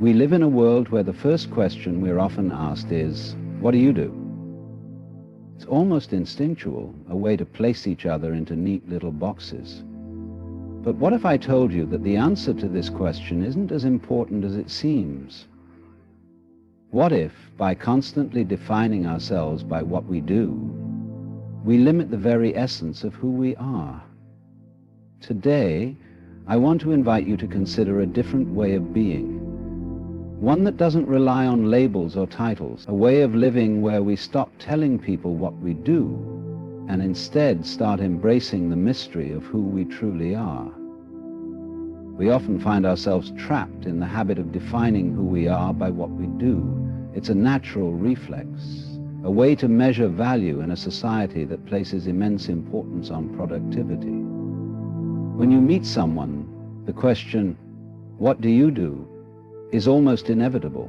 We live in a world where the first question we're often asked is, "What do you do?" It's almost instinctual, a way to place each other into neat little boxes. But what if I told you that the answer to this question isn't as important as it seems? What if, by constantly defining ourselves by what we do, we limit the very essence of who we are? Today, I want to invite you to consider a different way of being. One that doesn't rely on labels or titles, a way of living where we stop telling people what we do and instead start embracing the mystery of who we truly are. We often find ourselves trapped in the habit of defining who we are by what we do. It's a natural reflex, a way to measure value in a society that places immense importance on productivity. When you meet someone, the question, "What do you do?" is almost inevitable,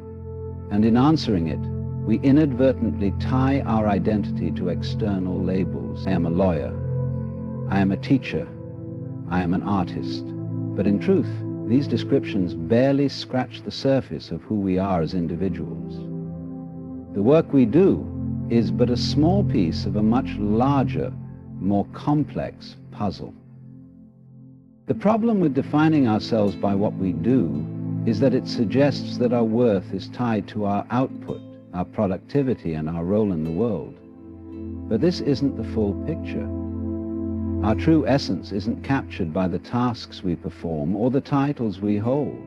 and in answering it, we inadvertently tie our identity to external labels. I am a lawyer, I am a teacher, I am an artist. But in truth, these descriptions barely scratch the surface of who we are as individuals. The work we do is but a small piece of a much larger, more complex puzzle. The problem with defining ourselves by what we do is that it suggests that our worth is tied to our output, our productivity, and our role in the world. But this isn't the full picture. Our true essence isn't captured by the tasks we perform or the titles we hold.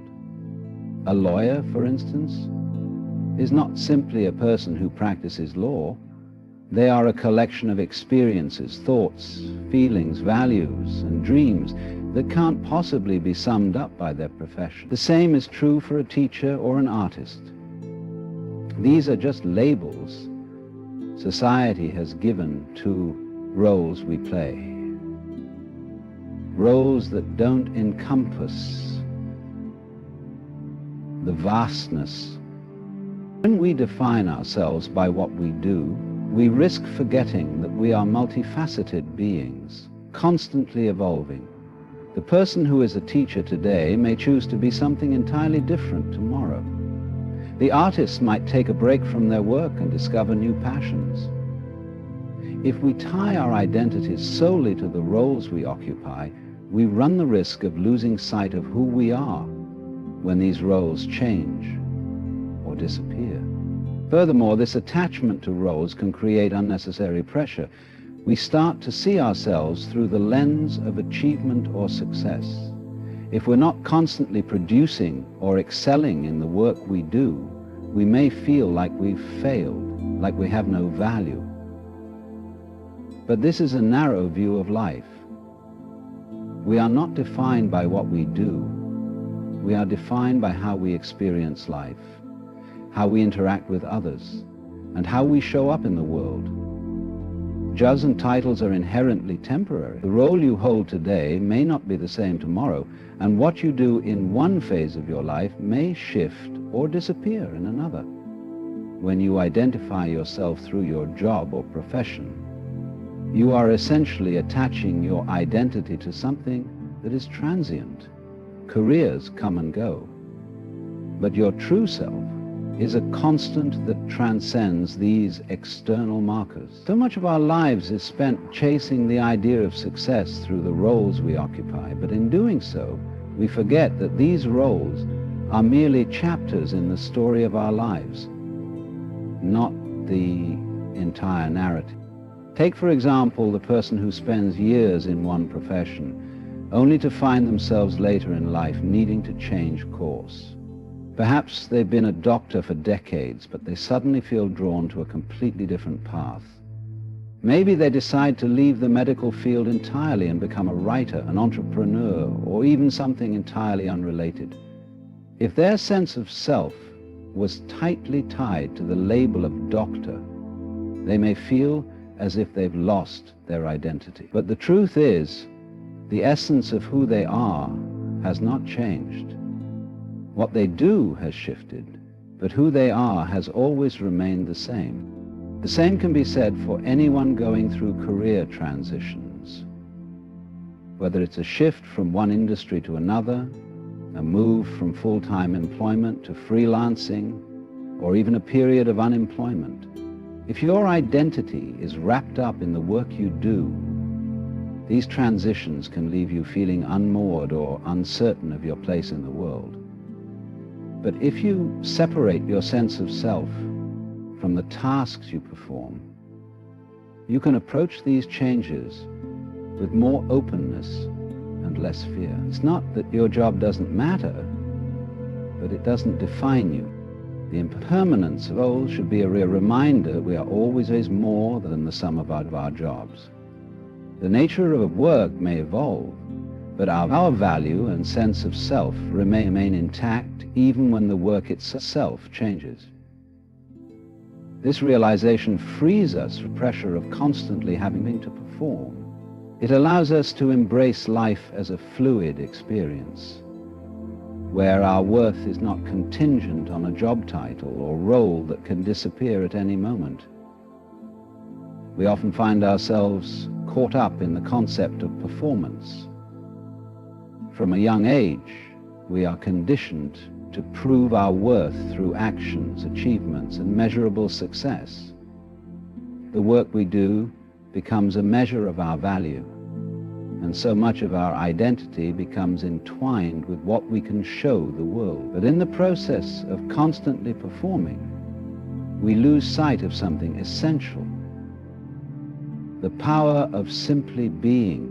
A lawyer, for instance, is not simply a person who practices law. They are a collection of experiences, thoughts, feelings, values, and dreams that can't possibly be summed up by their profession. The same is true for a teacher or an artist. These are just labels society has given to roles we play. Roles that don't encompass the vastness. When we define ourselves by what we do, we risk forgetting that we are multifaceted beings, constantly evolving. The person who is a teacher today may choose to be something entirely different tomorrow. The artist might take a break from their work and discover new passions. If we tie our identities solely to the roles we occupy, we run the risk of losing sight of who we are when these roles change or disappear. Furthermore, this attachment to roles can create unnecessary pressure. We start to see ourselves through the lens of achievement or success. If we're not constantly producing or excelling in the work we do, we may feel like we've failed, like we have no value. But this is a narrow view of life. We are not defined by what we do. We are defined by how we experience life, how we interact with others, and how we show up in the world. Jobs and titles are inherently temporary. The role you hold today may not be the same tomorrow, and what you do in one phase of your life may shift or disappear in another. When you identify yourself through your job or profession, you are essentially attaching your identity to something that is transient. Careers come and go, but your true self is a constant that transcends these external markers. So much of our lives is spent chasing the idea of success through the roles we occupy, but in doing so, we forget that these roles are merely chapters in the story of our lives, not the entire narrative. Take, for example, the person who spends years in one profession, only to find themselves later in life needing to change course. Perhaps they've been a doctor for decades, but they suddenly feel drawn to a completely different path. Maybe they decide to leave the medical field entirely and become a writer, an entrepreneur, or even something entirely unrelated. If their sense of self was tightly tied to the label of doctor, they may feel as if they've lost their identity. But the truth is, the essence of who they are has not changed. What they do has shifted, but who they are has always remained the same. The same can be said for anyone going through career transitions. Whether it's a shift from one industry to another, a move from full-time employment to freelancing, or even a period of unemployment. If your identity is wrapped up in the work you do, these transitions can leave you feeling unmoored or uncertain of your place in the world. But if you separate your sense of self from the tasks you perform, you can approach these changes with more openness and less fear. It's not that your job doesn't matter, but it doesn't define you. The impermanence of roles should be a real reminder we are always more than the sum of our jobs. The nature of work may evolve, but our value and sense of self remain intact even when the work itself changes. This realization frees us from the pressure of constantly having to perform. It allows us to embrace life as a fluid experience, where our worth is not contingent on a job title or role that can disappear at any moment. We often find ourselves caught up in the concept of performance. From a young age, we are conditioned to prove our worth through actions, achievements, and measurable success. The work we do becomes a measure of our value, and so much of our identity becomes entwined with what we can show the world. But in the process of constantly performing, we lose sight of something essential: the power of simply being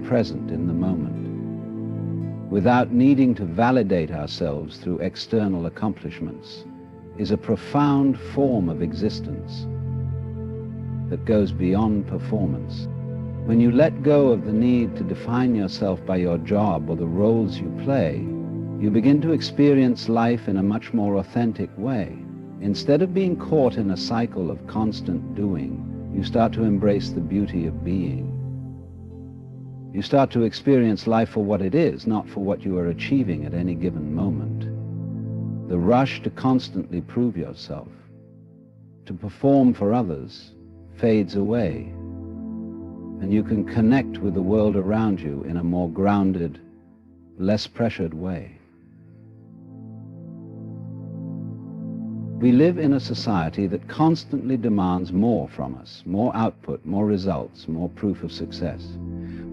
present in the moment, without needing to validate ourselves through external accomplishments, is a profound form of existence that goes beyond performance. When you let go of the need to define yourself by your job or the roles you play, you begin to experience life in a much more authentic way. Instead of being caught in a cycle of constant doing, you start to embrace the beauty of being. You start to experience life for what it is, not for what you are achieving at any given moment. The rush to constantly prove yourself, to perform for others, fades away, and you can connect with the world around you in a more grounded, less pressured way. We live in a society that constantly demands more from us, more output, more results, more proof of success.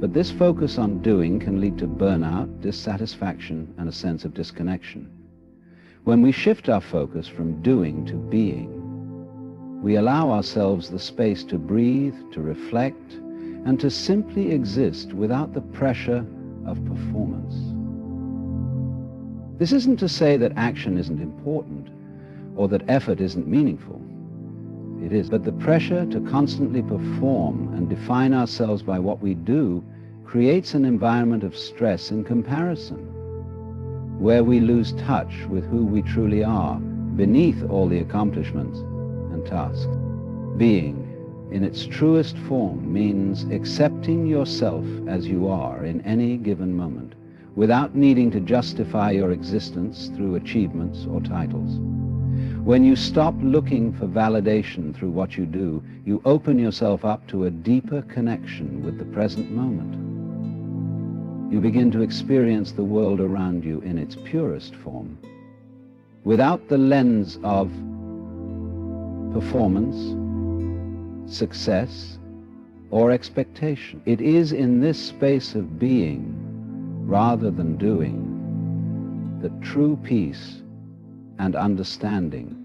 But this focus on doing can lead to burnout, dissatisfaction, and a sense of disconnection. When we shift our focus from doing to being, we allow ourselves the space to breathe, to reflect, and to simply exist without the pressure of performance. This isn't to say that action isn't important, or that effort isn't meaningful. It is, but the pressure to constantly perform and define ourselves by what we do creates an environment of stress and comparison, where we lose touch with who we truly are beneath all the accomplishments and tasks. Being, in its truest form, means accepting yourself as you are in any given moment, without needing to justify your existence through achievements or titles. When you stop looking for validation through what you do, you open yourself up to a deeper connection with the present moment. You begin to experience the world around you in its purest form, without the lens of performance, success, or expectation. It is in this space of being, rather than doing, that true peace and understanding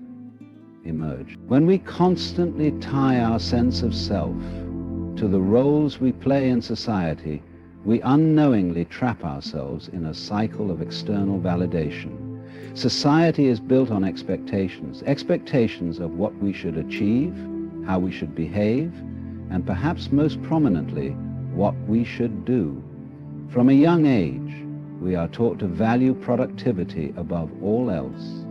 emerge. When we constantly tie our sense of self to the roles we play in society, we unknowingly trap ourselves in a cycle of external validation. Society is built on expectations of what we should achieve, how we should behave, and perhaps most prominently, what we should do. From a young age, we are taught to value productivity above all else.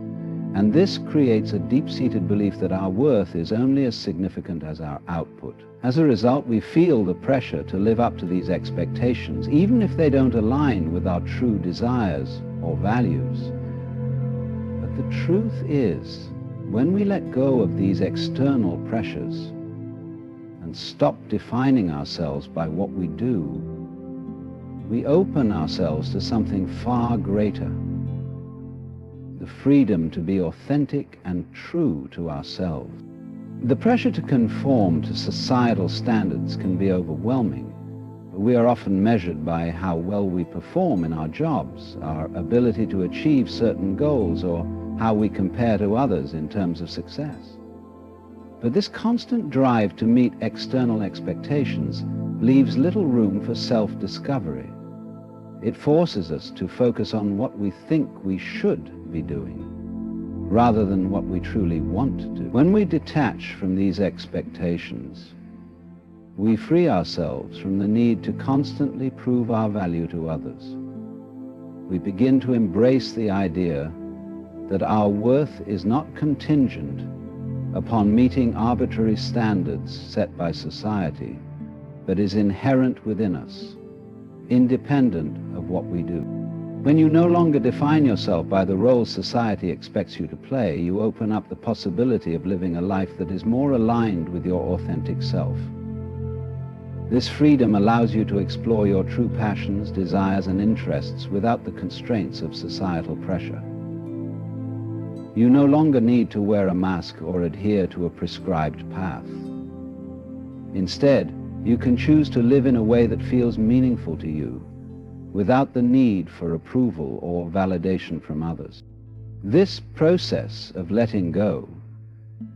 And this creates a deep-seated belief that our worth is only as significant as our output. As a result, we feel the pressure to live up to these expectations, even if they don't align with our true desires or values. But the truth is, when we let go of these external pressures and stop defining ourselves by what we do, we open ourselves to something far greater, the freedom to be authentic and true to ourselves. The pressure to conform to societal standards can be overwhelming. We are often measured by how well we perform in our jobs, our ability to achieve certain goals, or how we compare to others in terms of success. But this constant drive to meet external expectations leaves little room for self-discovery. It forces us to focus on what we think we should be doing, rather than what we truly want to do. When we detach from these expectations, we free ourselves from the need to constantly prove our value to others. We begin to embrace the idea that our worth is not contingent upon meeting arbitrary standards set by society, but is inherent within us, independent of what we do. When you no longer define yourself by the role society expects you to play, you open up the possibility of living a life that is more aligned with your authentic self. This freedom allows you to explore your true passions, desires, and interests without the constraints of societal pressure. You no longer need to wear a mask or adhere to a prescribed path. Instead, you can choose to live in a way that feels meaningful to you, without the need for approval or validation from others. This process of letting go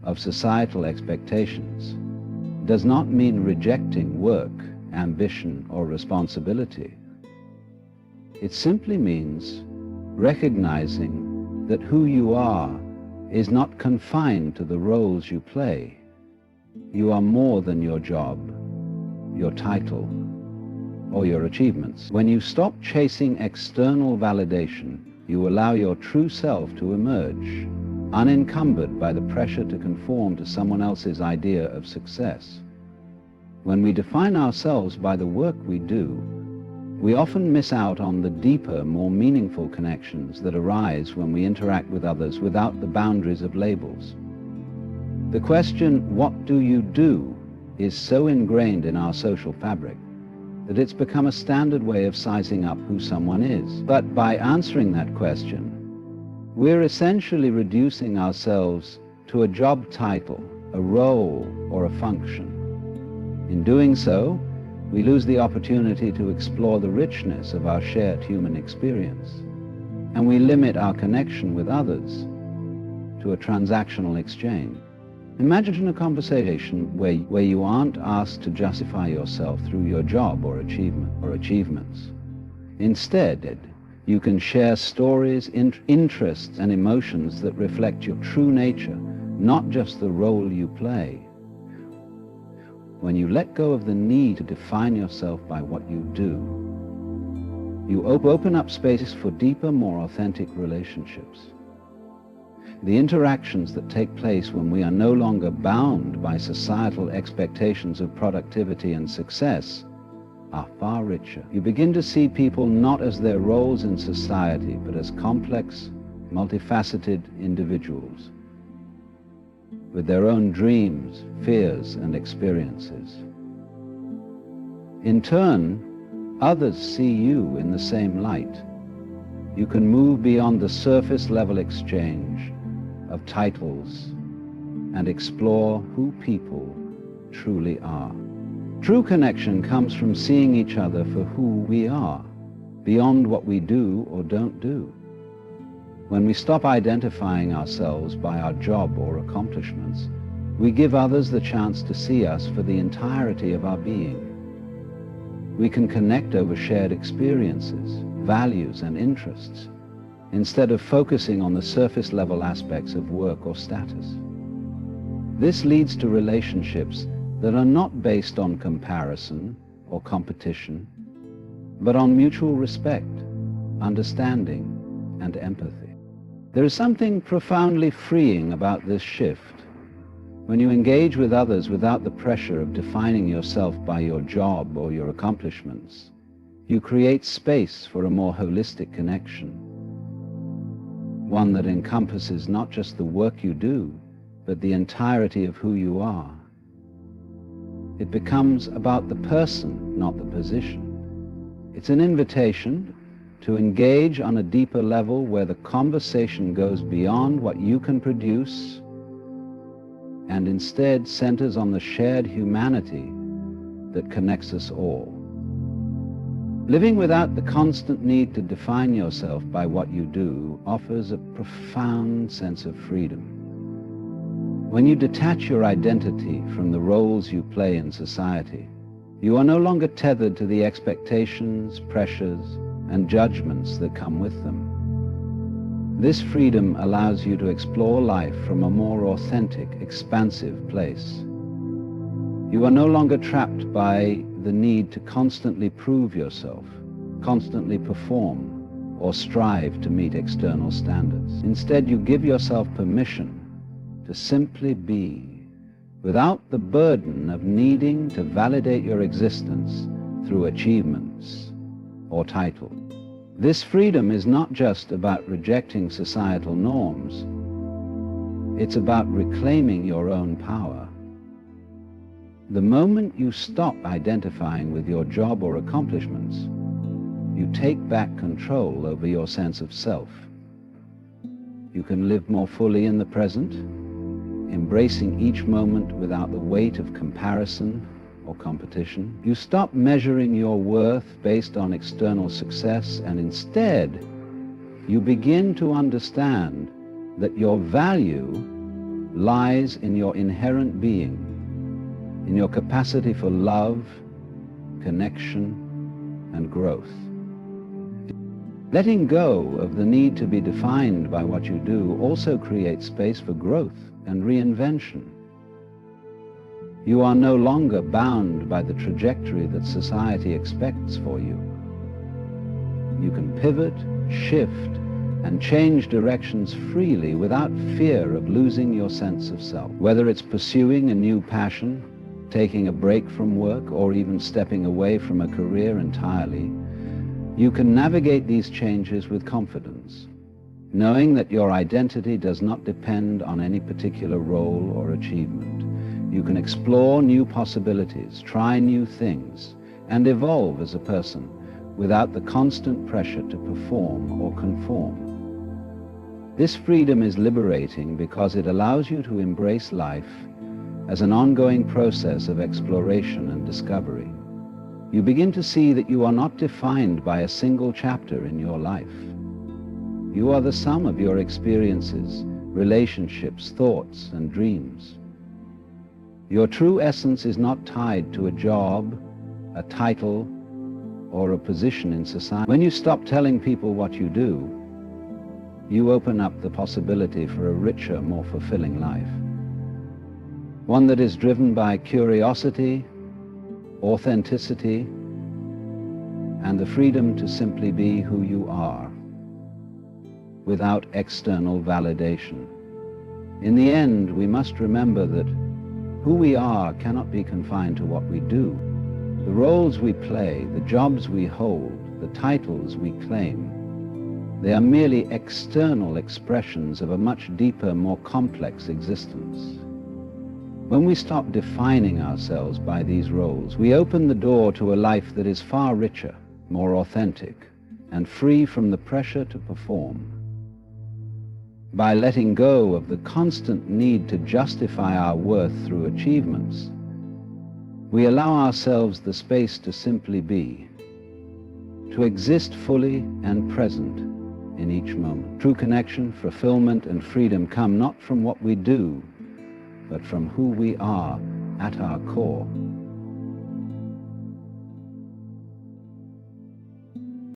of societal expectations does not mean rejecting work, ambition, or responsibility. It simply means recognizing that who you are is not confined to the roles you play. You are more than your job, your title, or your achievements. When you stop chasing external validation, you allow your true self to emerge, unencumbered by the pressure to conform to someone else's idea of success. When we define ourselves by the work we do, we often miss out on the deeper, more meaningful connections that arise when we interact with others without the boundaries of labels. The question, "What do you do?" is so ingrained in our social fabric that it's become a standard way of sizing up who someone is. But by answering that question, we're essentially reducing ourselves to a job title, a role, or a function. In doing so, we lose the opportunity to explore the richness of our shared human experience, and we limit our connection with others to a transactional exchange. Imagine a conversation where you aren't asked to justify yourself through your job or achievements. Instead, you can share stories, interests, and emotions that reflect your true nature, not just the role you play. When you let go of the need to define yourself by what you do, you open up spaces for deeper, more authentic relationships. The interactions that take place when we are no longer bound by societal expectations of productivity and success are far richer. You begin to see people not as their roles in society, but as complex, multifaceted individuals with their own dreams, fears, and experiences. In turn, others see you in the same light. You can move beyond the surface-level exchange of titles and explore who people truly are. True connection comes from seeing each other for who we are, beyond what we do or don't do. When we stop identifying ourselves by our job or accomplishments, we give others the chance to see us for the entirety of our being. We can connect over shared experiences, values, and interests, instead of focusing on the surface-level aspects of work or status. This leads to relationships that are not based on comparison or competition, but on mutual respect, understanding, and empathy. There is something profoundly freeing about this shift. When you engage with others without the pressure of defining yourself by your job or your accomplishments, you create space for a more holistic connection, one that encompasses not just the work you do, but the entirety of who you are. It becomes about the person, not the position. It's an invitation to engage on a deeper level where the conversation goes beyond what you can produce and instead centers on the shared humanity that connects us all. Living without the constant need to define yourself by what you do offers a profound sense of freedom. When you detach your identity from the roles you play in society, you are no longer tethered to the expectations, pressures, and judgments that come with them. This freedom allows you to explore life from a more authentic, expansive place. You are no longer trapped by the need to constantly prove yourself, constantly perform, or strive to meet external standards. Instead, you give yourself permission to simply be, without the burden of needing to validate your existence through achievements or title. This freedom is not just about rejecting societal norms. It's about reclaiming your own power. The moment you stop identifying with your job or accomplishments, you take back control over your sense of self. You can live more fully in the present, embracing each moment without the weight of comparison or competition. You stop measuring your worth based on external success, and instead, you begin to understand that your value lies in your inherent being, in your capacity for love, connection, and growth. Letting go of the need to be defined by what you do also creates space for growth and reinvention. You are no longer bound by the trajectory that society expects for you. You can pivot, shift, and change directions freely without fear of losing your sense of self. Whether it's pursuing a new passion, taking a break from work, or even stepping away from a career entirely, you can navigate these changes with confidence, knowing that your identity does not depend on any particular role or achievement. You can explore new possibilities, try new things, and evolve as a person without the constant pressure to perform or conform. This freedom is liberating because it allows you to embrace life as an ongoing process of exploration and discovery. You begin to see that you are not defined by a single chapter in your life. You are the sum of your experiences, relationships, thoughts, and dreams. Your true essence is not tied to a job, a title, or a position in society. When you stop telling people what you do, you open up the possibility for a richer, more fulfilling life. One that is driven by curiosity, authenticity, and the freedom to simply be who you are, without external validation. In the end, we must remember that who we are cannot be confined to what we do. The roles we play, the jobs we hold, the titles we claim, they are merely external expressions of a much deeper, more complex existence. When we stop defining ourselves by these roles, we open the door to a life that is far richer, more authentic, and free from the pressure to perform. By letting go of the constant need to justify our worth through achievements, we allow ourselves the space to simply be, to exist fully and present in each moment. True connection, fulfillment, and freedom come not from what we do, but from who we are at our core.